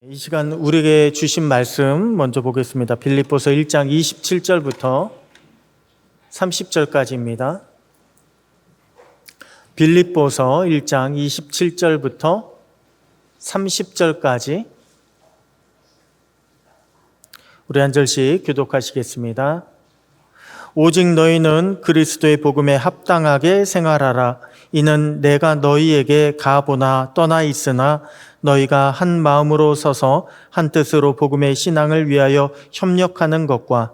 이 시간 우리에게 주신 말씀 먼저 보겠습니다. 빌립보서 1장 27절부터 30절까지입니다. 빌립보서 1장 27절부터 30절까지 우리 한 절씩 교독하시겠습니다. 오직 너희는 그리스도의 복음에 합당하게 생활하라. 이는 내가 너희에게 가보나 떠나 있으나 너희가 한 마음으로 서서 한 뜻으로 복음의 신앙을 위하여 협력하는 것과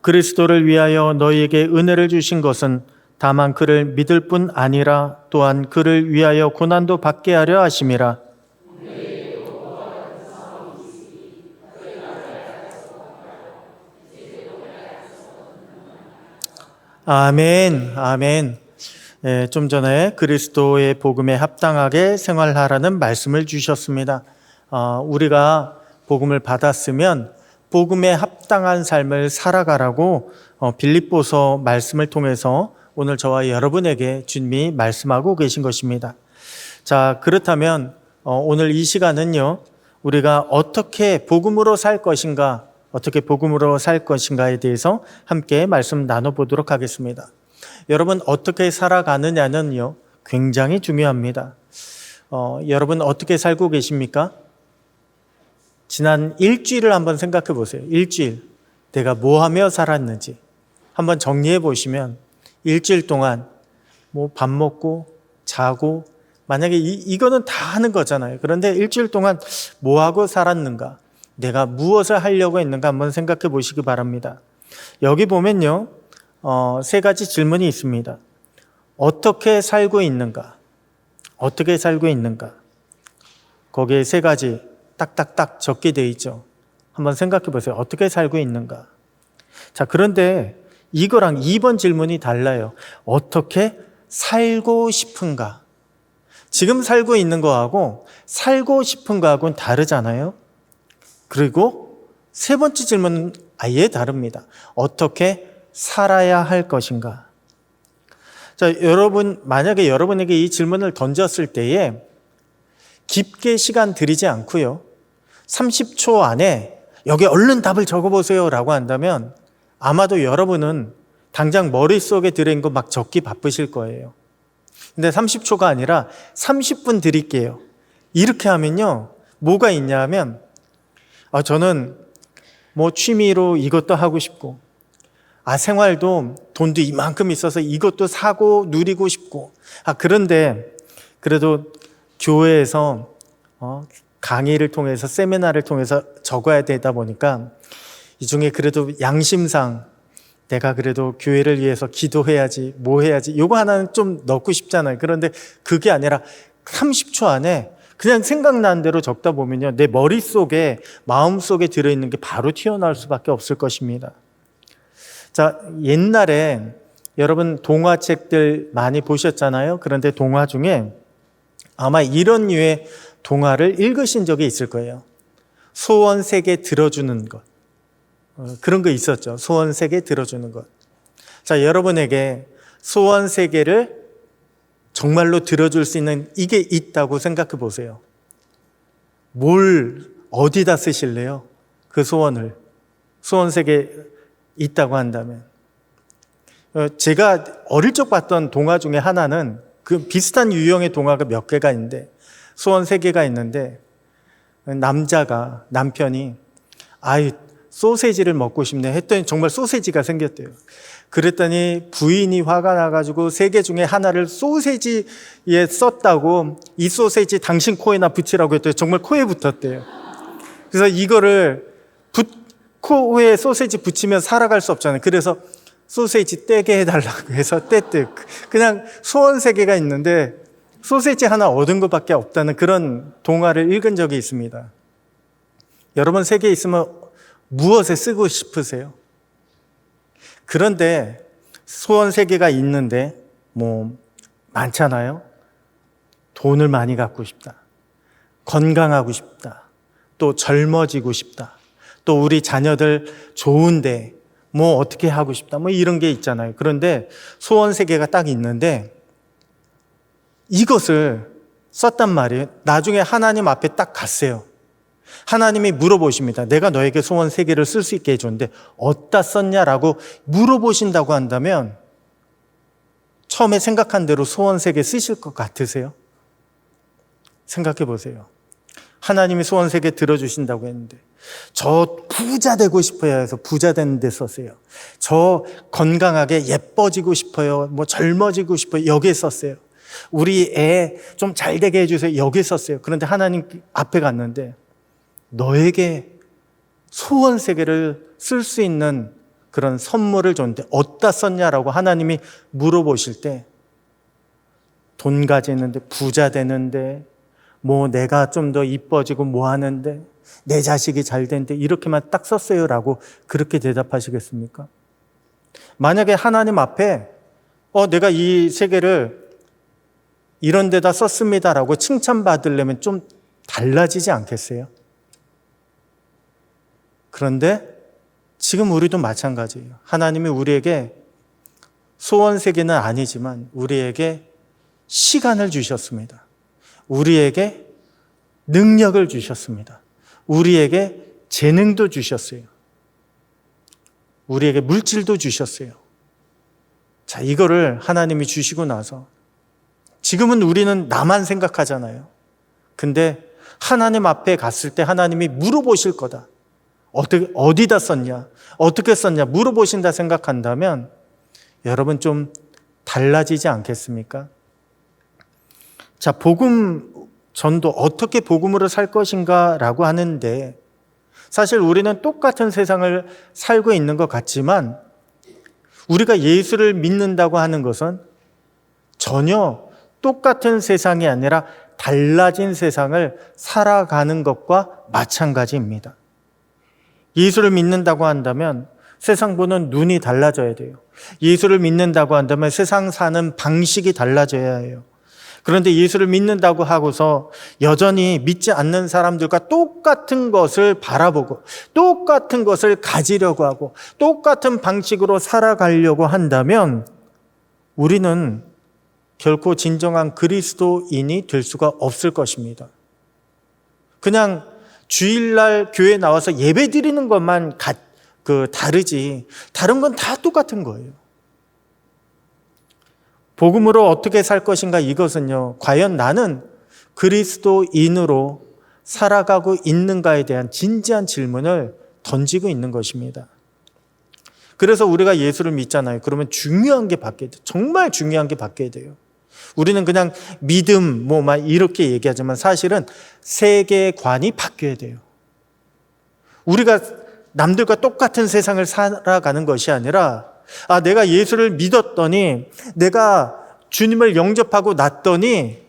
그리스도를 위하여 너희에게 은혜를 주신 것은 다만 그를 믿을 뿐 아니라 또한 그를 위하여 고난도 받게 하려 하심이라. 아멘, 아멘. 좀 전에 그리스도의 복음에 합당하게 생활하라는 말씀을 주셨습니다. 우리가 복음을 받았으면 복음에 합당한 삶을 살아가라고 빌립보서 말씀을 통해서 오늘 저와 여러분에게 주님이 말씀하고 계신 것입니다. 자, 그렇다면 오늘 이 시간은요, 우리가 어떻게 복음으로 살 것인가, 어떻게 복음으로 살 것인가에 대해서 함께 말씀 나눠보도록 하겠습니다. 여러분, 어떻게 살아가느냐는요, 굉장히 중요합니다. 여러분 어떻게 살고 계십니까? 지난 일주일을 한번 생각해 보세요. 일주일 내가 뭐 하며 살았는지 한번 정리해 보시면 일주일 동안 뭐 밥 먹고 자고, 만약에 이거는 다 하는 거잖아요. 그런데 일주일 동안 뭐 하고 살았는가, 내가 무엇을 하려고 했는가 한번 생각해 보시기 바랍니다. 여기 보면요, 세 가지 질문이 있습니다. 어떻게 살고 있는가? 어떻게 살고 있는가? 거기에 세 가지 딱딱딱 적게 되어 있죠. 한번 생각해 보세요. 어떻게 살고 있는가? 자, 그런데 이거랑 2번 질문이 달라요. 어떻게 살고 싶은가? 지금 살고 있는 거하고 살고 싶은 거하고는 다르잖아요. 그리고 세 번째 질문은 아예 다릅니다. 어떻게 살아야 할 것인가? 자, 여러분, 만약에 여러분에게 이 질문을 던졌을 때에 깊게 시간 들이지 않고요, 30초 안에 여기 얼른 답을 적어보세요 라고 한다면 아마도 여러분은 당장 머릿속에 들어있는 거 막 적기 바쁘실 거예요. 근데 30초가 아니라 30분 드릴게요. 이렇게 하면요, 뭐가 있냐 하면 저는 뭐 취미로 이것도 하고 싶고, 생활도 돈도 이만큼 있어서 이것도 사고 누리고 싶고, 그런데 그래도 교회에서 강의를 통해서, 세미나를 통해서 적어야 되다 보니까 이 중에 그래도 양심상 내가 그래도 교회를 위해서 기도해야지, 뭐 해야지, 이거 하나는 좀 넣고 싶잖아요. 그런데 그게 아니라 30초 안에 그냥 생각나는 대로 적다 보면요, 내 머릿속에, 마음속에 들어있는 게 바로 튀어나올 수밖에 없을 것입니다. 자, 옛날에 여러분 동화책들 많이 보셨잖아요. 그런데 동화 중에 아마 이런 류의 동화를 읽으신 적이 있을 거예요. 소원 3개 들어주는 것. 그런 거 있었죠. 소원 3개 들어주는 것. 자, 여러분에게 소원 3개를 정말로 들어줄 수 있는 이게 있다고 생각해 보세요. 뭘 어디다 쓰실래요? 그 소원을. 소원 3개 있다고 한다면. 제가 어릴 적 봤던 동화 중에 하나는 그 비슷한 유형의 동화가 몇 개가 있는데, 소원 3개가 있는데, 남편이 소세지를 먹고 싶네 했더니 정말 소세지가 생겼대요. 그랬더니 부인이 화가 나가지고 3개 중에 하나를 소세지에 썼다고, 이 소세지 당신 코에나 붙이라고 했더니 정말 코에 붙었대요. 그래서 이거를 코에 소세지 붙이면 살아갈 수 없잖아요. 그래서 소세지 떼게 해달라고 해서 떼뜨. 그냥 소원 3개가 있는데 소세지 하나 얻은 것밖에 없다는 그런 동화를 읽은 적이 있습니다. 여러분 3개 있으면 무엇에 쓰고 싶으세요? 그런데 소원 3개가 있는데 뭐 많잖아요. 돈을 많이 갖고 싶다, 건강하고 싶다, 또 젊어지고 싶다. 또 우리 자녀들 좋은데 뭐 어떻게 하고 싶다. 뭐 이런 게 있잖아요. 그런데 소원 세 개가 딱 있는데 이것을 썼단 말이에요. 나중에 하나님 앞에 딱 갔어요. 하나님이 물어보십니다. 내가 너에게 소원 세 개를 쓸 수 있게 해줬는데 어디다 썼냐라고 물어보신다고 한다면 처음에 생각한 대로 소원 세 개 쓰실 것 같으세요? 생각해 보세요. 하나님이 소원 세 개 들어주신다고 했는데 저 부자 되고 싶어요 해서 부자 되는 데 썼어요. 저 건강하게 예뻐지고 싶어요. 뭐 젊어지고 싶어요. 여기에 썼어요. 우리 애 좀 잘 되게 해주세요. 여기에 썼어요. 그런데 하나님 앞에 갔는데 너에게 소원 세 개를 쓸 수 있는 그런 선물을 줬는데 어디다 썼냐라고 하나님이 물어보실 때 돈 가지는데 부자 되는데 뭐 내가 좀 더 이뻐지고 뭐 하는데 내 자식이 잘 되는데 이렇게만 딱 썼어요라고 그렇게 대답하시겠습니까? 만약에 하나님 앞에 내가 이 세 개를 이런 데다 썼습니다라고 칭찬받으려면 좀 달라지지 않겠어요? 그런데 지금 우리도 마찬가지예요. 하나님이 우리에게 소원 세 개는 아니지만 우리에게 시간을 주셨습니다. 우리에게 능력을 주셨습니다. 우리에게 재능도 주셨어요. 우리에게 물질도 주셨어요. 자, 이거를 하나님이 주시고 나서 지금은 우리는 나만 생각하잖아요. 근데 하나님 앞에 갔을 때 하나님이 물어보실 거다. 어디다 썼냐? 어떻게 썼냐? 물어보신다 생각한다면 여러분 좀 달라지지 않겠습니까? 자, 복음 전도 어떻게 복음으로 살 것인가라고 하는데 사실 우리는 똑같은 세상을 살고 있는 것 같지만 우리가 예수를 믿는다고 하는 것은 전혀 똑같은 세상이 아니라 달라진 세상을 살아가는 것과 마찬가지입니다. 예수를 믿는다고 한다면 세상 보는 눈이 달라져야 돼요. 예수를 믿는다고 한다면 세상 사는 방식이 달라져야 해요. 그런데 예수를 믿는다고 하고서 여전히 믿지 않는 사람들과 똑같은 것을 바라보고 똑같은 것을 가지려고 하고 똑같은 방식으로 살아가려고 한다면 우리는 결코 진정한 그리스도인이 될 수가 없을 것입니다. 그냥 주일날 교회 나와서 예배 드리는 것만 다르지 다른 건 다 똑같은 거예요. 복음으로 어떻게 살 것인가 이것은요, 과연 나는 그리스도인으로 살아가고 있는가에 대한 진지한 질문을 던지고 있는 것입니다. 그래서 우리가 예수를 믿잖아요. 그러면 중요한 게 바뀌어야 돼요. 정말 중요한 게 바뀌어야 돼요. 우리는 그냥 믿음 막 이렇게 얘기하지만 사실은 세계관이 바뀌어야 돼요. 우리가 남들과 똑같은 세상을 살아가는 것이 아니라 내가 예수를 믿었더니 내가 주님을 영접하고 났더니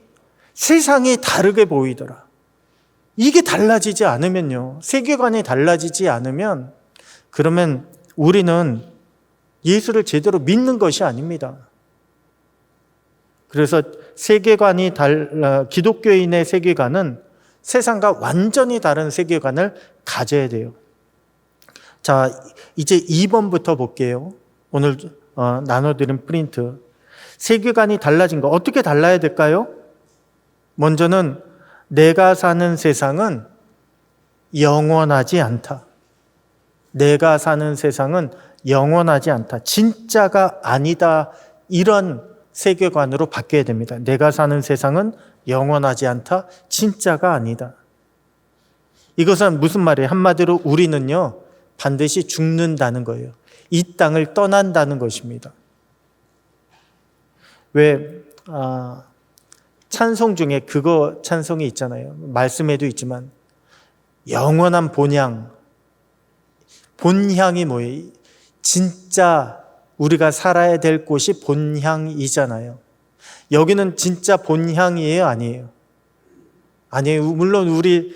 세상이 다르게 보이더라. 이게 달라지지 않으면요. 세계관이 달라지지 않으면 그러면 우리는 예수를 제대로 믿는 것이 아닙니다. 그래서 기독교인의 세계관은 세상과 완전히 다른 세계관을 가져야 돼요. 자, 이제 2번부터 볼게요. 오늘 나눠드린 프린트. 세계관이 달라진 거 어떻게 달라야 될까요? 먼저는 내가 사는 세상은 영원하지 않다. 내가 사는 세상은 영원하지 않다. 진짜가 아니다. 이런 세계관으로 바뀌어야 됩니다. 내가 사는 세상은 영원하지 않다. 진짜가 아니다. 이것은 무슨 말이에요? 한마디로 우리는요, 반드시 죽는다는 거예요. 이 땅을 떠난다는 것입니다. 왜 찬송 중에 그거 찬송이 있잖아요. 말씀에도 있지만 영원한 본향. 본향이 뭐예요? 진짜 우리가 살아야 될 곳이 본향이잖아요. 여기는 진짜 본향이에요? 아니에요? 아니에요. 물론 우리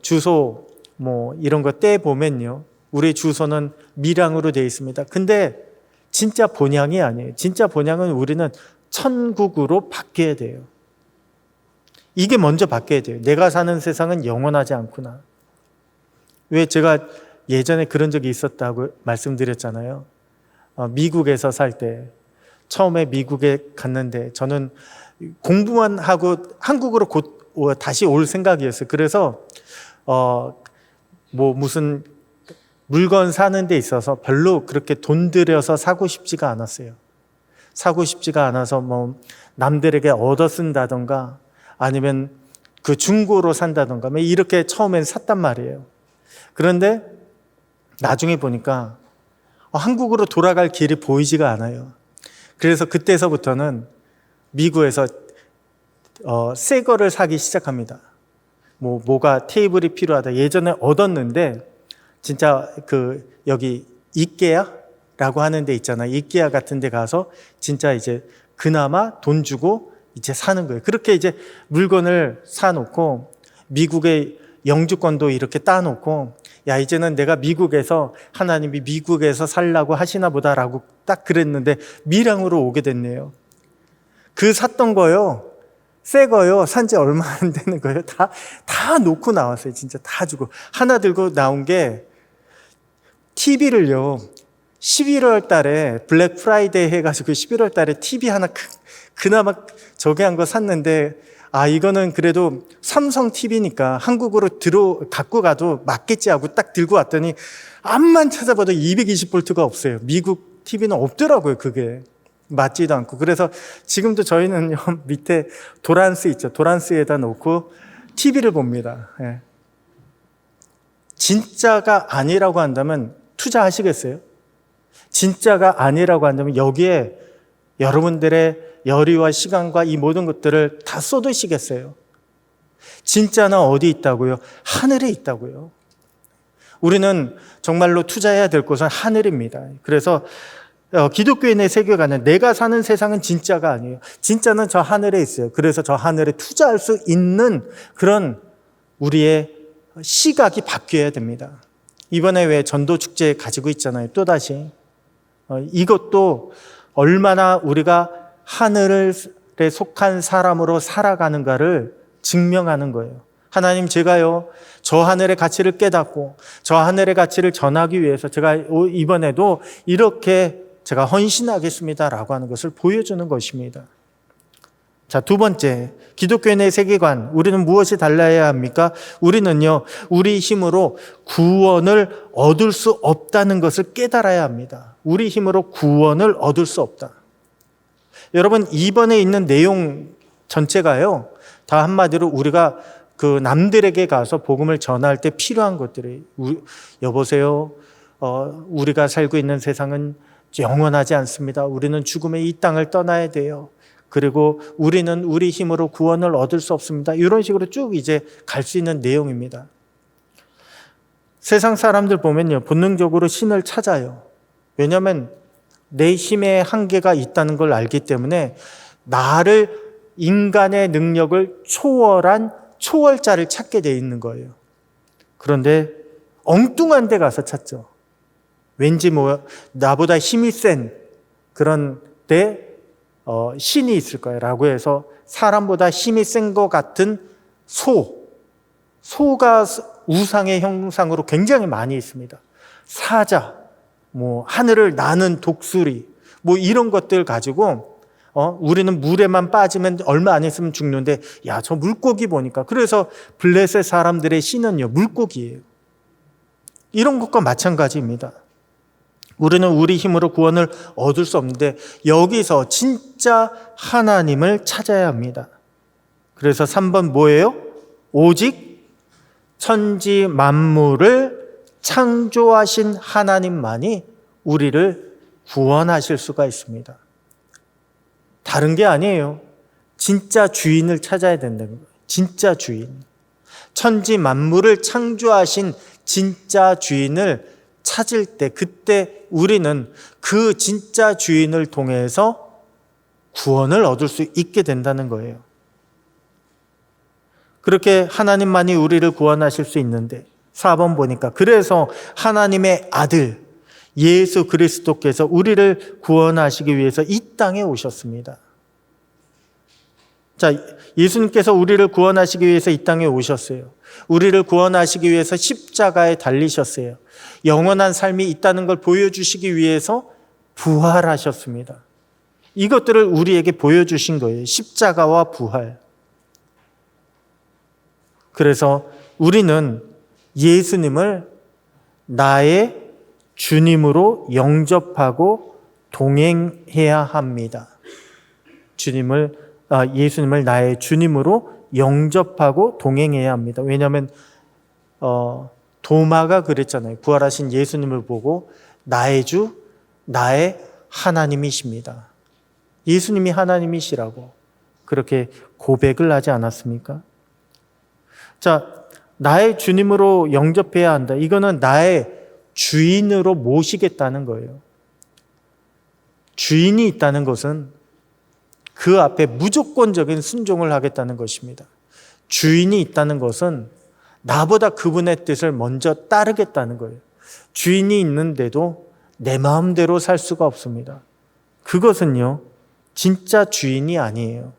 주소 이런 거 떼 보면요. 우리 주소는 밀양으로 되어 있습니다. 근데 진짜 본향이 아니에요. 진짜 본향은 우리는 천국으로 바뀌어야 돼요. 이게 먼저 바뀌어야 돼요. 내가 사는 세상은 영원하지 않구나. 왜 제가 예전에 그런 적이 있었다고 말씀드렸잖아요. 미국에서 살 때 처음에 미국에 갔는데 저는 공부만 하고 한국으로 곧 다시 올 생각이었어요. 그래서 무슨 물건 사는 데 있어서 별로 그렇게 돈 들여서 사고 싶지가 않았어요. 사고 싶지가 않아서 남들에게 얻어 쓴다던가 아니면 그 중고로 산다던가 이렇게 처음엔 샀단 말이에요. 그런데 나중에 보니까 한국으로 돌아갈 길이 보이지가 않아요. 그래서 그때서부터는 미국에서 새 거를 사기 시작합니다. 뭐가 테이블이 필요하다. 예전에 얻었는데 진짜 여기 이케아라고 하는 데 있잖아요. 이케아 같은 데 가서 진짜 이제 그나마 돈 주고 이제 사는 거예요. 그렇게 이제 물건을 사놓고 미국의 영주권도 이렇게 따놓고 야, 이제는 내가 미국에서 하나님이 미국에서 살라고 하시나 보다라고 딱 그랬는데 밀양으로 오게 됐네요. 샀던 거요. 새 거요. 산지 얼마 안 되는 거예요. 다 놓고 나왔어요. 진짜 다 주고. 하나 들고 나온 게 TV를요. 11월 달에 블랙 프라이데이 해가지고 11월 달에 TV 하나 그나마 저기 한 거 샀는데 이거는 그래도 삼성 TV니까 한국으로 갖고 가도 맞겠지 하고 딱 들고 왔더니 암만 찾아봐도 220V가 없어요. 미국 TV는 없더라고요. 그게 맞지도 않고. 그래서 지금도 저희는 밑에 도란스 있죠. 도란스에다 놓고 TV를 봅니다. 예. 진짜가 아니라고 한다면 투자하시겠어요? 진짜가 아니라고 한다면 여기에 여러분들의 열의와 시간과 이 모든 것들을 다 쏟으시겠어요? 진짜는 어디 있다고요? 하늘에 있다고요. 우리는 정말로 투자해야 될 곳은 하늘입니다. 그래서 기독교인의 세계관은 내가 사는 세상은 진짜가 아니에요. 진짜는 저 하늘에 있어요. 그래서 저 하늘에 투자할 수 있는 그런 우리의 시각이 바뀌어야 됩니다. 이번에 왜 전도축제 가지고 있잖아요. 또다시. 이것도 얼마나 우리가 하늘에 속한 사람으로 살아가는가를 증명하는 거예요. 하나님, 제가요, 저 하늘의 가치를 깨닫고 저 하늘의 가치를 전하기 위해서 제가 이번에도 이렇게 제가 헌신하겠습니다라고 하는 것을 보여주는 것입니다. 자, 두 번째, 기독교인의 세계관. 우리는 무엇이 달라야 합니까? 우리는요, 우리 힘으로 구원을 얻을 수 없다는 것을 깨달아야 합니다. 우리 힘으로 구원을 얻을 수 없다. 여러분, 이번에 있는 내용 전체가요, 다 한마디로 우리가 남들에게 가서 복음을 전할 때 필요한 것들이, 여보세요, 우리가 살고 있는 세상은 영원하지 않습니다. 우리는 죽음에 이 땅을 떠나야 돼요. 그리고 우리는 우리 힘으로 구원을 얻을 수 없습니다. 이런 식으로 쭉 이제 갈 수 있는 내용입니다. 세상 사람들 보면요, 본능적으로 신을 찾아요. 왜냐하면 내 힘의 한계가 있다는 걸 알기 때문에 인간의 능력을 초월한 초월자를 찾게 돼 있는 거예요. 그런데 엉뚱한 데 가서 찾죠. 왠지 나보다 힘이 센 그런 데 신이 있을 거야 라고 해서 사람보다 힘이 센 것 같은 소가 우상의 형상으로 굉장히 많이 있습니다. 사자, 하늘을 나는 독수리, 이런 것들 가지고 우리는 물에만 빠지면 얼마 안 있으면 죽는데, 야, 저 물고기 보니까. 그래서 블레셋 사람들의 신은요, 물고기예요. 이런 것과 마찬가지입니다. 우리는 우리 힘으로 구원을 얻을 수 없는데 여기서 진짜 하나님을 찾아야 합니다. 그래서 3번 뭐예요? 오직 천지 만물을 창조하신 하나님만이 우리를 구원하실 수가 있습니다. 다른 게 아니에요. 진짜 주인을 찾아야 된다는 거예요. 진짜 주인. 천지 만물을 창조하신 진짜 주인을 찾을 때, 그때 우리는 그 진짜 주인을 통해서 구원을 얻을 수 있게 된다는 거예요. 그렇게 하나님만이 우리를 구원하실 수 있는데 4번 보니까 그래서 하나님의 아들 예수 그리스도께서 우리를 구원하시기 위해서 이 땅에 오셨습니다. 자, 예수님께서 우리를 구원하시기 위해서 이 땅에 오셨어요. 우리를 구원하시기 위해서 십자가에 달리셨어요. 영원한 삶이 있다는 걸 보여주시기 위해서 부활하셨습니다. 이것들을 우리에게 보여주신 거예요. 십자가와 부활. 그래서 우리는 예수님을 나의 주님으로 영접하고 동행해야 합니다. 예수님을 나의 주님으로 영접하고 동행해야 합니다. 왜냐하면 도마가 그랬잖아요. 부활하신 예수님을 보고 나의 주, 나의 하나님이십니다. 예수님이 하나님이시라고 그렇게 고백을 하지 않았습니까? 자, 나의 주님으로 영접해야 한다. 이거는 나의 주인으로 모시겠다는 거예요. 주인이 있다는 것은 그 앞에 무조건적인 순종을 하겠다는 것입니다. 주인이 있다는 것은 나보다 그분의 뜻을 먼저 따르겠다는 거예요. 주인이 있는데도 내 마음대로 살 수가 없습니다. 그것은요, 진짜 주인이 아니에요.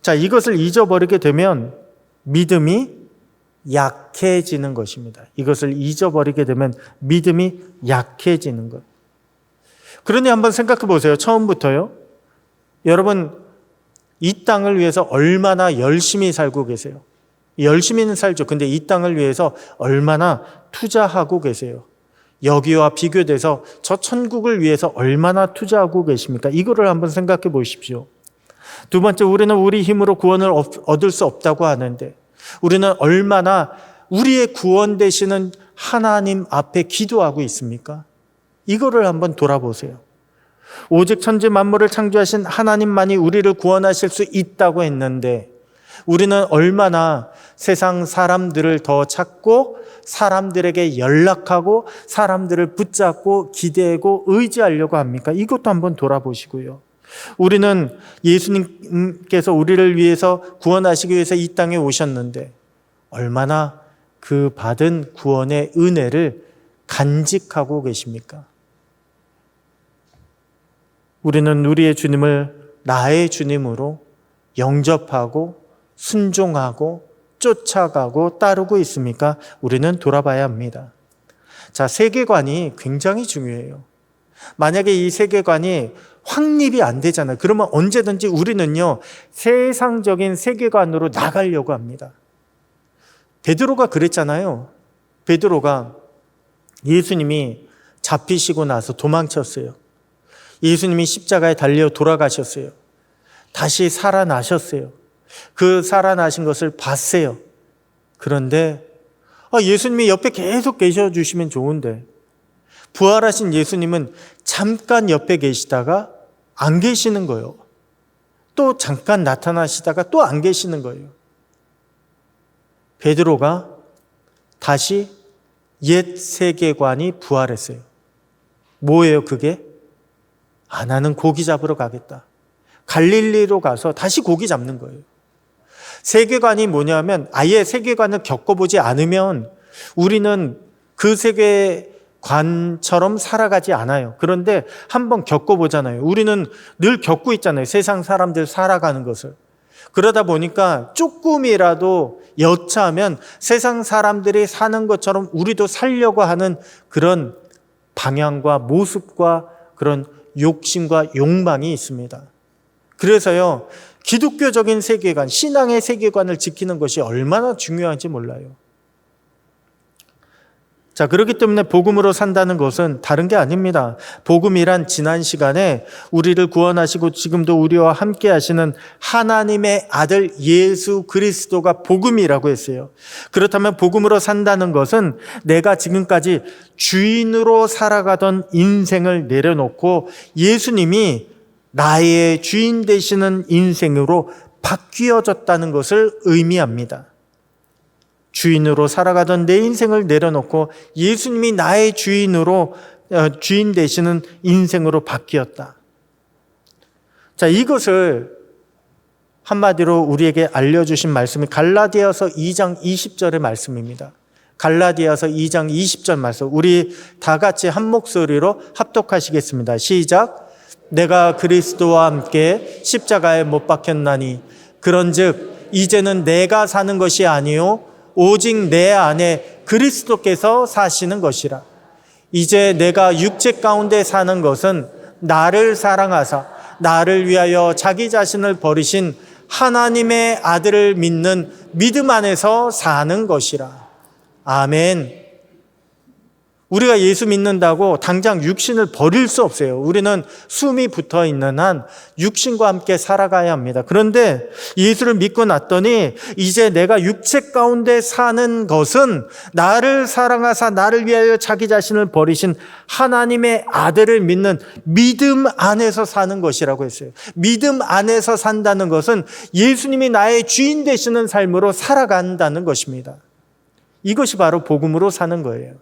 자, 이것을 잊어버리게 되면 믿음이 약해지는 것입니다. 이것을 잊어버리게 되면 믿음이 약해지는 것. 그러니 한번 생각해 보세요. 처음부터요. 여러분, 이 땅을 위해서 얼마나 열심히 살고 계세요? 열심히는 살죠. 근데 이 땅을 위해서 얼마나 투자하고 계세요? 여기와 비교돼서 저 천국을 위해서 얼마나 투자하고 계십니까? 이거를 한번 생각해 보십시오. 두 번째, 우리는 우리 힘으로 구원을 얻을 수 없다고 하는데 우리는 얼마나 우리의 구원 되시는 하나님 앞에 기도하고 있습니까? 이거를 한번 돌아보세요. 오직 천지 만물을 창조하신 하나님만이 우리를 구원하실 수 있다고 했는데 우리는 얼마나 세상 사람들을 더 찾고 사람들에게 연락하고 사람들을 붙잡고 기대고 의지하려고 합니까? 이것도 한번 돌아보시고요. 우리는 예수님께서 우리를 위해서 구원하시기 위해서 이 땅에 오셨는데 얼마나 그 받은 구원의 은혜를 간직하고 계십니까? 우리는 우리의 주님을 나의 주님으로 영접하고 순종하고 쫓아가고 따르고 있습니까? 우리는 돌아봐야 합니다. 자, 세계관이 굉장히 중요해요. 만약에 이 세계관이 확립이 안 되잖아요. 그러면 언제든지 우리는요, 세상적인 세계관으로 나가려고 합니다. 베드로가 그랬잖아요. 베드로가 예수님이 잡히시고 나서 도망쳤어요. 예수님이 십자가에 달려 돌아가셨어요. 다시 살아나셨어요. 그 살아나신 것을 봤어요. 그런데 예수님이 옆에 계속 계셔주시면 좋은데 부활하신 예수님은 잠깐 옆에 계시다가 안 계시는 거예요. 또 잠깐 나타나시다가 또 안 계시는 거예요. 베드로가 다시 옛 세계관이 부활했어요. 뭐예요 그게? 나는 고기 잡으러 가겠다. 갈릴리로 가서 다시 고기 잡는 거예요. 세계관이 뭐냐면 아예 세계관을 겪어보지 않으면 우리는 그 세계관처럼 살아가지 않아요. 그런데 한번 겪어보잖아요. 우리는 늘 겪고 있잖아요. 세상 사람들 살아가는 것을. 그러다 보니까 조금이라도 여차하면 세상 사람들이 사는 것처럼 우리도 살려고 하는 그런 방향과 모습과 그런 욕심과 욕망이 있습니다. 그래서요, 기독교적인 세계관, 신앙의 세계관을 지키는 것이 얼마나 중요한지 몰라요. 자, 그렇기 때문에 복음으로 산다는 것은 다른 게 아닙니다. 복음이란 지난 시간에 우리를 구원하시고 지금도 우리와 함께 하시는 하나님의 아들 예수 그리스도가 복음이라고 했어요. 그렇다면 복음으로 산다는 것은 내가 지금까지 주인으로 살아가던 인생을 내려놓고 예수님이 나의 주인 되시는 인생으로 바뀌어졌다는 것을 의미합니다. 주인으로 살아가던 내 인생을 내려놓고 예수님이 나의 주인 되시는 인생으로 바뀌었다. 자, 이것을 한마디로 우리에게 알려주신 말씀이 갈라디아서 2장 20절의 말씀입니다. 갈라디아서 2장 20절 말씀, 우리 다 같이 한 목소리로 합독하시겠습니다. 시작. 내가 그리스도와 함께 십자가에 못 박혔나니 그런즉 이제는 내가 사는 것이 아니요 오직 내 안에 그리스도께서 사시는 것이라. 이제 내가 육체 가운데 사는 것은 나를 사랑하사 나를 위하여 자기 자신을 버리신 하나님의 아들을 믿는 믿음 안에서 사는 것이라. 아멘. 우리가 예수 믿는다고 당장 육신을 버릴 수 없어요. 우리는 숨이 붙어 있는 한 육신과 함께 살아가야 합니다. 그런데 예수를 믿고 났더니 이제 내가 육체 가운데 사는 것은 나를 사랑하사 나를 위하여 자기 자신을 버리신 하나님의 아들을 믿는 믿음 안에서 사는 것이라고 했어요. 믿음 안에서 산다는 것은 예수님이 나의 주인 되시는 삶으로 살아간다는 것입니다. 이것이 바로 복음으로 사는 거예요.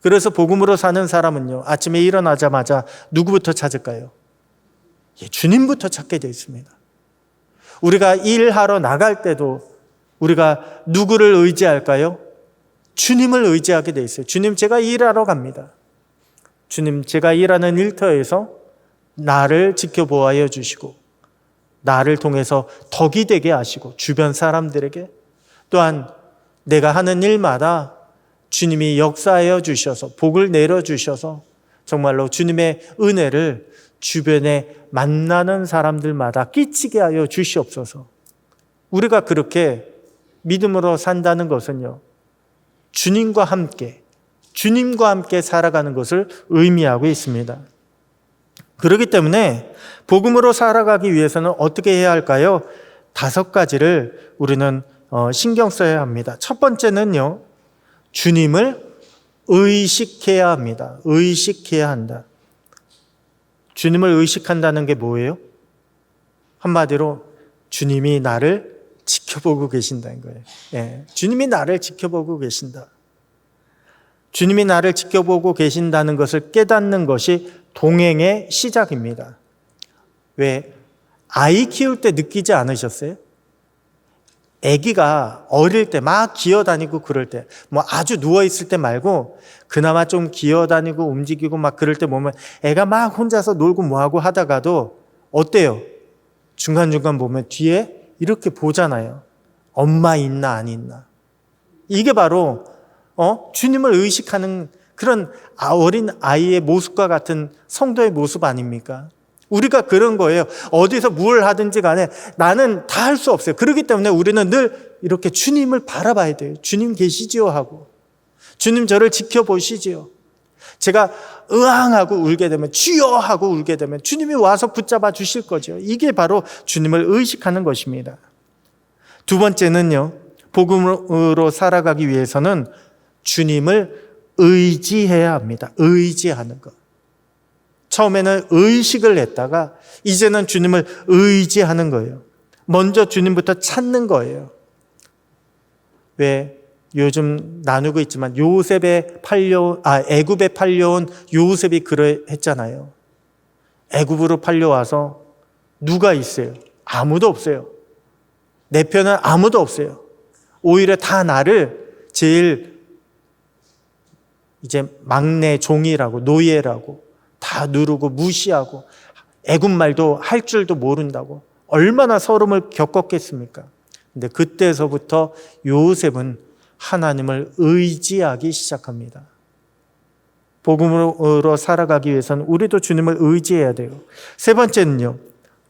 그래서 복음으로 사는 사람은요, 아침에 일어나자마자 누구부터 찾을까요? 주님부터 찾게 되어 있습니다. 우리가 일하러 나갈 때도 우리가 누구를 의지할까요? 주님을 의지하게 되어 있어요. 주님, 제가 일하러 갑니다. 주님, 제가 일하는 일터에서 나를 지켜보아여 주시고 나를 통해서 덕이 되게 하시고 주변 사람들에게 또한 내가 하는 일마다 주님이 역사하여 주셔서 복을 내려주셔서 정말로 주님의 은혜를 주변에 만나는 사람들마다 끼치게 하여 주시옵소서. 우리가 그렇게 믿음으로 산다는 것은요, 주님과 함께 살아가는 것을 의미하고 있습니다. 그렇기 때문에 복음으로 살아가기 위해서는 어떻게 해야 할까요? 5가지를 우리는 신경 써야 합니다. 첫 번째는요, 주님을 의식해야 합니다. 의식해야 한다. 주님을 의식한다는 게 뭐예요? 한마디로 주님이 나를 지켜보고 계신다는 거예요. 예, 주님이 나를 지켜보고 계신다. 주님이 나를 지켜보고 계신다는 것을 깨닫는 것이 동행의 시작입니다. 왜? 아이 키울 때 느끼지 않으셨어요? 아기가 어릴 때 막 기어다니고 그럴 때, 뭐 아주 누워있을 때 말고 그나마 좀 기어다니고 움직이고 막 그럴 때 보면 애가 막 혼자서 놀고 뭐하고 하다가도 어때요? 중간중간 보면 뒤에 이렇게 보잖아요. 엄마 있나 안 있나. 이게 바로 주님을 의식하는 그런 어린 아이의 모습과 같은 성도의 모습 아닙니까? 우리가 그런 거예요. 어디서 뭘 하든지 간에 나는 다 할 수 없어요. 그렇기 때문에 우리는 늘 이렇게 주님을 바라봐야 돼요. 주님 계시지요 하고. 주님 저를 지켜보시지요. 제가 으앙하고 울게 되면 주여 하고 울게 되면 주님이 와서 붙잡아 주실 거죠. 이게 바로 주님을 의식하는 것입니다. 두 번째는요, 복음으로 살아가기 위해서는 주님을 의지해야 합니다. 의지하는 것. 처음에는 의식을 했다가 이제는 주님을 의지하는 거예요. 먼저 주님부터 찾는 거예요. 왜 요즘 나누고 있지만 애굽에 팔려온 요셉이 그러했잖아요. 애굽으로 팔려와서 누가 있어요? 아무도 없어요. 내 편은 아무도 없어요. 오히려 다 나를 제일 이제 막내 종이라고 노예라고 다 누르고 무시하고 애굽 말도 할 줄도 모른다고 얼마나 서름을 겪었겠습니까? 근데 그때서부터 요셉은 하나님을 의지하기 시작합니다. 복음으로 살아가기 위해서는 우리도 주님을 의지해야 돼요. 세 번째는요,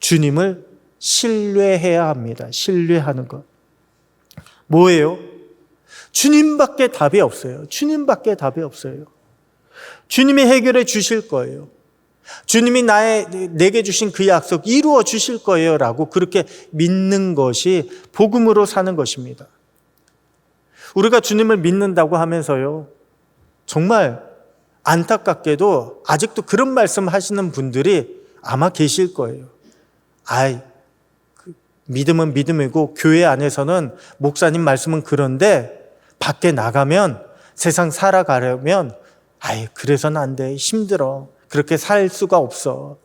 주님을 신뢰해야 합니다. 신뢰하는 것. 뭐예요? 주님밖에 답이 없어요. 주님밖에 답이 없어요. 주님이 해결해 주실 거예요. 주님이 내게 주신 그 약속 이루어 주실 거예요 라고 그렇게 믿는 것이 복음으로 사는 것입니다. 우리가 주님을 믿는다고 하면서요, 정말 안타깝게도 아직도 그런 말씀 하시는 분들이 아마 계실 거예요. 믿음은 믿음이고 교회 안에서는 목사님 말씀은 그런데 밖에 나가면 세상 살아가려면 그래서는 안 돼. 힘들어. 그렇게 살 수가 없어.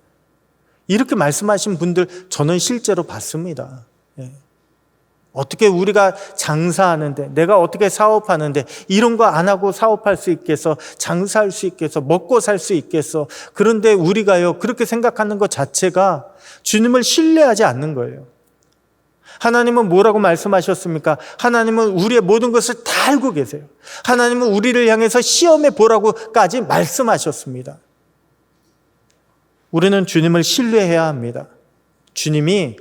이렇게 말씀하신 분들 저는 실제로 봤습니다. 어떻게 우리가 장사하는데, 내가 어떻게 사업하는데 이런 거 안 하고 사업할 수 있겠어? 장사할 수 있겠어? 먹고 살 수 있겠어? 그런데 우리가요, 그렇게 생각하는 것 자체가 주님을 신뢰하지 않는 거예요. 하나님은 뭐라고 말씀하셨습니까? 하나님은 우리의 모든 것을 다 알고 계세요. 하나님은 우리를 향해서 시험해 보라고까지 말씀하셨습니다. 우리는 주님을 신뢰해야 합니다. 주님이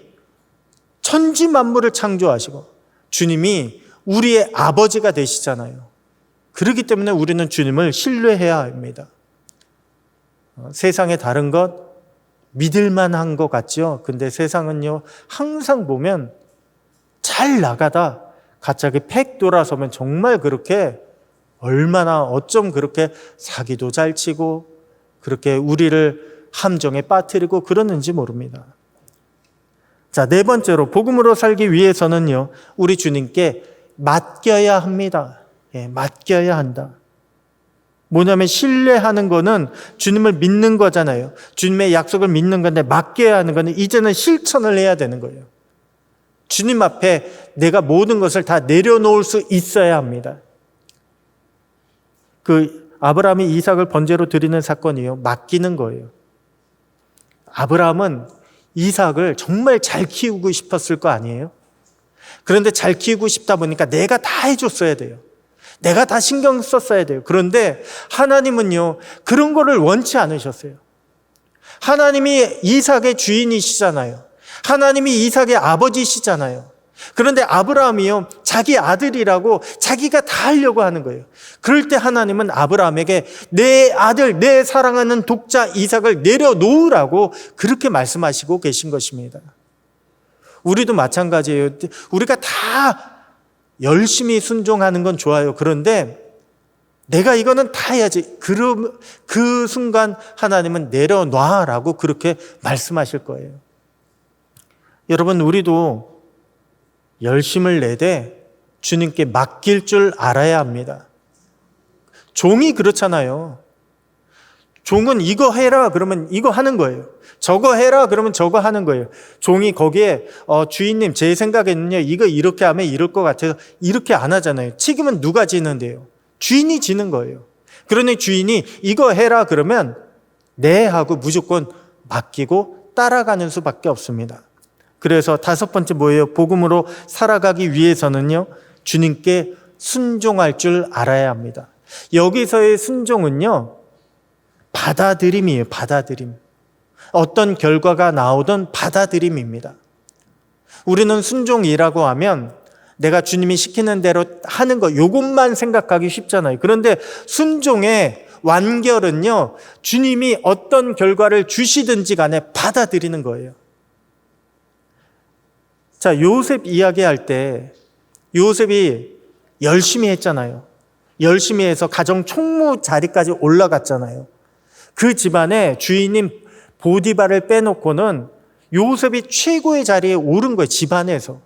천지 만물을 창조하시고 주님이 우리의 아버지가 되시잖아요. 그렇기 때문에 우리는 주님을 신뢰해야 합니다. 세상의 다른 것 믿을 만한 것 같죠? 근데 세상은요, 항상 보면 잘 나가다 갑자기 팩 돌아서면 정말 그렇게 얼마나 어쩜 그렇게 사기도 잘 치고 그렇게 우리를 함정에 빠뜨리고 그러는지 모릅니다. 자, 네 번째로 복음으로 살기 위해서는요, 우리 주님께 맡겨야 합니다. 예, 맡겨야 한다. 뭐냐면 신뢰하는 거는 주님을 믿는 거잖아요. 주님의 약속을 믿는 건데 맡겨야 하는 거는 이제는 실천을 해야 되는 거예요. 주님 앞에 내가 모든 것을 다 내려놓을 수 있어야 합니다. 그 아브라함이 이삭을 번제로 드리는 사건이요, 맡기는 거예요. 아브라함은 이삭을 정말 잘 키우고 싶었을 거 아니에요? 그런데 잘 키우고 싶다 보니까 내가 다 해줬어야 돼요. 내가 다 신경 썼어야 돼요. 그런데 하나님은요, 그런 거를 원치 않으셨어요. 하나님이 이삭의 주인이시잖아요. 하나님이 이삭의 아버지시잖아요. 그런데 아브라함이요, 자기 아들이라고 자기가 다 하려고 하는 거예요. 그럴 때 하나님은 아브라함에게 내 아들, 내 사랑하는 독자 이삭을 내려놓으라고 그렇게 말씀하시고 계신 것입니다. 우리도 마찬가지예요. 우리가 다 열심히 순종하는 건 좋아요. 그런데 내가 이거는 다 해야지. 그 순간 하나님은 내려놔라고 그렇게 말씀하실 거예요. 여러분, 우리도 열심을 내되 주님께 맡길 줄 알아야 합니다. 종이 그렇잖아요. 종은 이거 해라 그러면 이거 하는 거예요. 저거 해라 그러면 저거 하는 거예요. 종이 거기에 주인님 제 생각에는요, 이거 이렇게 하면 이럴 것 같아서 이렇게 안 하잖아요. 책임은 누가 지는데요? 주인이 지는 거예요. 그러니 주인이 이거 해라 그러면 네 하고 무조건 맡기고 따라가는 수밖에 없습니다. 그래서 다섯 번째 뭐예요? 복음으로 살아가기 위해서는요, 주님께 순종할 줄 알아야 합니다. 여기서의 순종은요, 받아들임이에요. 받아들임. 어떤 결과가 나오든 받아들임입니다. 우리는 순종이라고 하면 내가 주님이 시키는 대로 하는 거, 이것만 생각하기 쉽잖아요. 그런데 순종의 완결은요, 주님이 어떤 결과를 주시든지 간에 받아들이는 거예요. 자, 요셉 이야기할 때 요셉이 열심히 했잖아요. 열심히 해서 가정 총무 자리까지 올라갔잖아요. 그 집안의 주인인 보디발을 빼놓고는 요셉이 최고의 자리에 오른 거예요, 집안에서.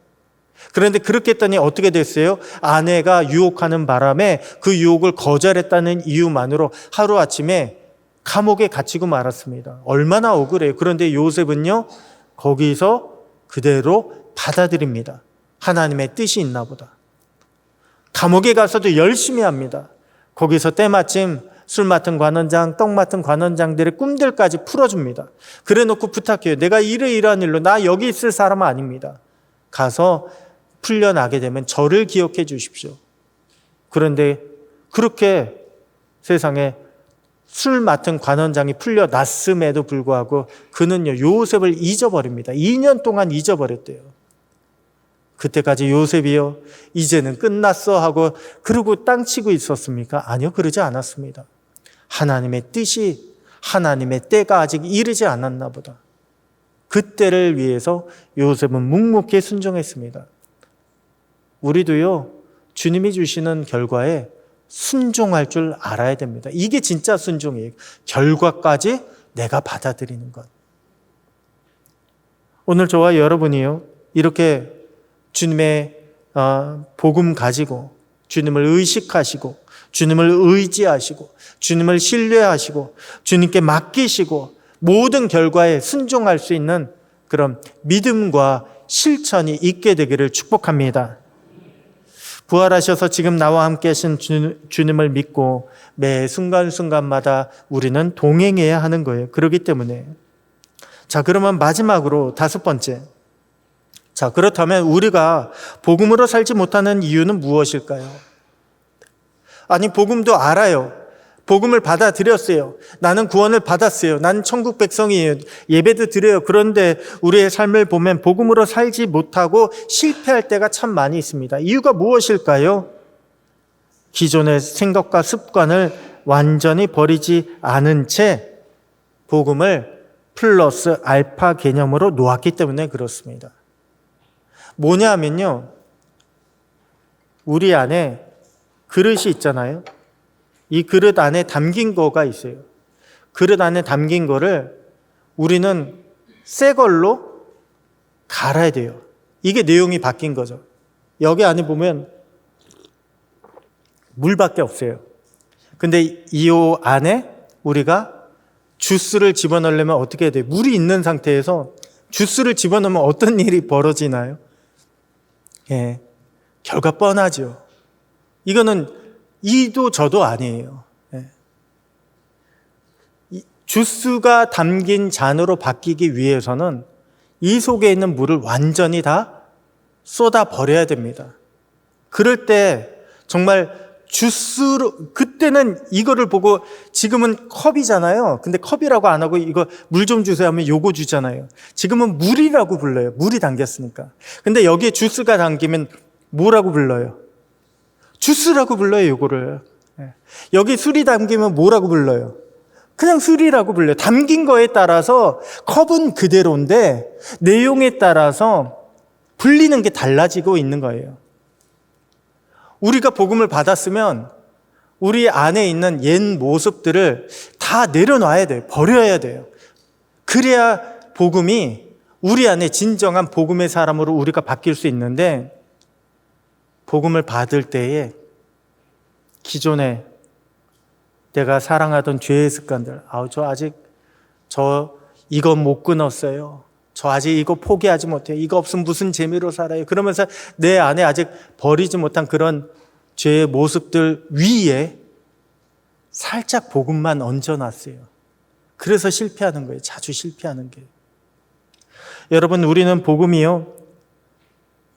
그런데 그렇게 했더니 어떻게 됐어요? 아내가 유혹하는 바람에 그 유혹을 거절했다는 이유만으로 하루아침에 감옥에 갇히고 말았습니다. 얼마나 억울해요. 그런데 요셉은요, 거기서 그대로 받아들입니다. 하나님의 뜻이 있나 보다. 감옥에 가서도 열심히 합니다. 거기서 때마침 술 맡은 관원장, 떡 맡은 관원장들의 꿈들까지 풀어줍니다. 그래 놓고 부탁해요. 내가 이러이러한 일로 나 여기 있을 사람은 아닙니다. 가서 풀려나게 되면 저를 기억해 주십시오. 그런데 그렇게 세상에 술 맡은 관원장이 풀려났음에도 불구하고 그는요, 요셉을 잊어버립니다. 2년 동안 잊어버렸대요. 그때까지 요셉이요, 이제는 끝났어 하고 그러고 땅 치고 있었습니까? 아니요, 그러지 않았습니다. 하나님의 뜻이, 하나님의 때가 아직 이르지 않았나 보다. 그때를 위해서 요셉은 묵묵히 순종했습니다. 우리도요, 주님이 주시는 결과에 순종할 줄 알아야 됩니다. 이게 진짜 순종이에요. 결과까지 내가 받아들이는 것. 오늘 저와 여러분이요, 이렇게 주님의 복음 가지고 주님을 의식하시고 주님을 의지하시고 주님을 신뢰하시고 주님께 맡기시고 모든 결과에 순종할 수 있는 그런 믿음과 실천이 있게 되기를 축복합니다. 부활하셔서 지금 나와 함께 하신 주님을 믿고 매 순간순간마다 우리는 동행해야 하는 거예요. 그렇기 때문에. 자, 그러면 마지막으로 5번째. 자, 그렇다면 우리가 복음으로 살지 못하는 이유는 무엇일까요? 아니, 복음도 알아요. 복음을 받아들였어요. 나는 구원을 받았어요. 나는 천국 백성이에요. 예배도 드려요. 그런데 우리의 삶을 보면 복음으로 살지 못하고 실패할 때가 참 많이 있습니다. 이유가 무엇일까요? 기존의 생각과 습관을 완전히 버리지 않은 채 복음을 플러스 알파 개념으로 놓았기 때문에 그렇습니다. 뭐냐 하면요, 우리 안에 그릇이 있잖아요. 이 그릇 안에 담긴 거가 있어요. 그릇 안에 담긴 거를 우리는 새 걸로 갈아야 돼요. 이게 내용이 바뀐 거죠. 여기 안에 보면 물밖에 없어요. 근데 이 안에 우리가 주스를 집어넣으려면 어떻게 해야 돼요? 물이 있는 상태에서 주스를 집어넣으면 어떤 일이 벌어지나요? 예, 결과 뻔하죠. 이거는 이도 저도 아니에요. 예. 주스가 담긴 잔으로 바뀌기 위해서는 이 속에 있는 물을 완전히 다 쏟아 버려야 됩니다. 그럴 때 정말 주스로, 그때는 이거를 보고, 지금은 컵이잖아요. 근데 컵이라고 안 하고 이거 물 좀 주세요 하면 요거 주잖아요. 지금은 물이라고 불러요. 물이 담겼으니까. 근데 여기에 주스가 담기면 뭐라고 불러요? 주스라고 불러요, 요거를. 여기 술이 담기면 뭐라고 불러요? 그냥 술이라고 불러요. 담긴 거에 따라서 컵은 그대로인데 내용에 따라서 불리는 게 달라지고 있는 거예요. 우리가 복음을 받았으면 우리 안에 있는 옛 모습들을 다 내려놔야 돼요. 버려야 돼요. 그래야 복음이 우리 안에 진정한 복음의 사람으로 우리가 바뀔 수 있는데, 복음을 받을 때에 기존에 내가 사랑하던 죄의 습관들, 저 이거 못 끊었어요. 저 아직 이거 포기하지 못해요. 이거 없으면 무슨 재미로 살아요. 그러면서 내 안에 아직 버리지 못한 그런 죄의 모습들 위에 살짝 복음만 얹어놨어요. 그래서 실패하는 거예요. 자주 실패하는 게. 여러분, 우리는 복음이요,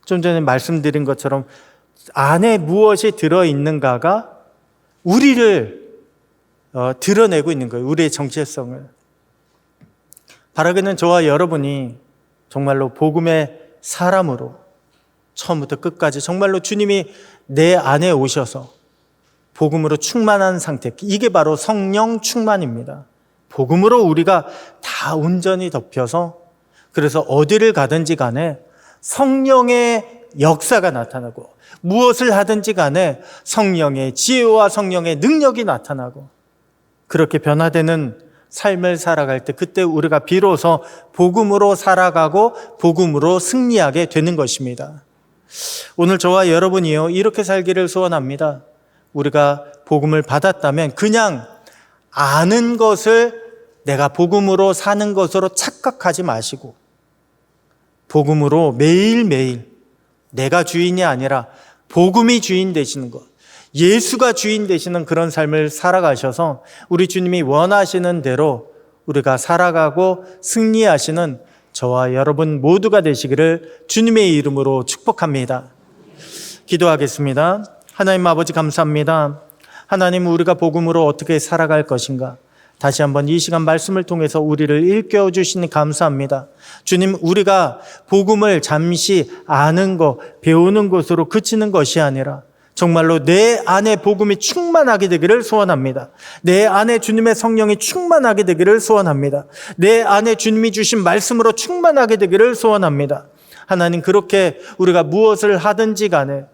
좀 전에 말씀드린 것처럼 안에 무엇이 들어있는가가 우리를 드러내고 있는 거예요. 우리의 정체성을. 바라기는 저와 여러분이 정말로 복음의 사람으로 처음부터 끝까지 정말로 주님이 내 안에 오셔서 복음으로 충만한 상태, 이게 바로 성령 충만입니다. 복음으로 우리가 다 온전히 덮여서, 그래서 어디를 가든지 간에 성령의 역사가 나타나고, 무엇을 하든지 간에 성령의 지혜와 성령의 능력이 나타나고, 그렇게 변화되는 삶을 살아갈 때, 그때 우리가 비로소 복음으로 살아가고 복음으로 승리하게 되는 것입니다. 오늘 저와 여러분이요, 이렇게 살기를 소원합니다. 우리가 복음을 받았다면 그냥 아는 것을 내가 복음으로 사는 것으로 착각하지 마시고, 복음으로 매일매일 내가 주인이 아니라 복음이 주인 되시는 것, 예수가 주인 되시는 그런 삶을 살아가셔서 우리 주님이 원하시는 대로 우리가 살아가고 승리하시는 저와 여러분 모두가 되시기를 주님의 이름으로 축복합니다. 기도하겠습니다. 하나님 아버지, 감사합니다. 하나님, 우리가 복음으로 어떻게 살아갈 것인가, 다시 한번 이 시간 말씀을 통해서 우리를 일깨워 주시니 감사합니다. 주님, 우리가 복음을 잠시 아는 것, 배우는 것으로 그치는 것이 아니라 정말로 내 안에 복음이 충만하게 되기를 소원합니다. 내 안에 주님의 성령이 충만하게 되기를 소원합니다. 내 안에 주님이 주신 말씀으로 충만하게 되기를 소원합니다. 하나님, 그렇게 우리가 무엇을 하든지 간에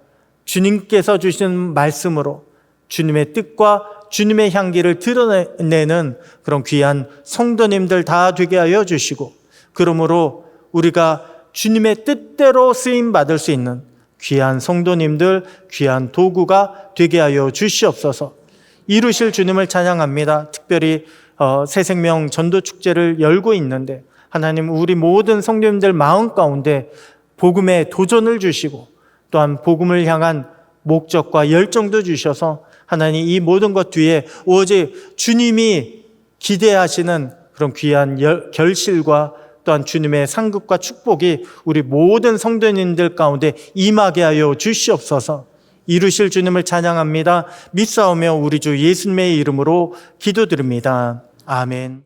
주님께서 주신 말씀으로 주님의 뜻과 주님의 향기를 드러내는 그런 귀한 성도님들 다 되게 하여 주시고, 그러므로 우리가 주님의 뜻대로 쓰임 받을 수 있는 귀한 성도님들, 귀한 도구가 되게 하여 주시옵소서. 이루실 주님을 찬양합니다. 특별히 새생명 전도축제를 열고 있는데, 하나님, 우리 모든 성도님들 마음 가운데 복음의 도전을 주시고 또한 복음을 향한 목적과 열정도 주셔서 하나님 이 모든 것 뒤에 오직 주님이 기대하시는 그런 귀한 결실과 또한 주님의 상급과 축복이 우리 모든 성도님들 가운데 임하게 하여 주시옵소서. 이루실 주님을 찬양합니다. 믿사오며 우리 주 예수님의 이름으로 기도드립니다. 아멘.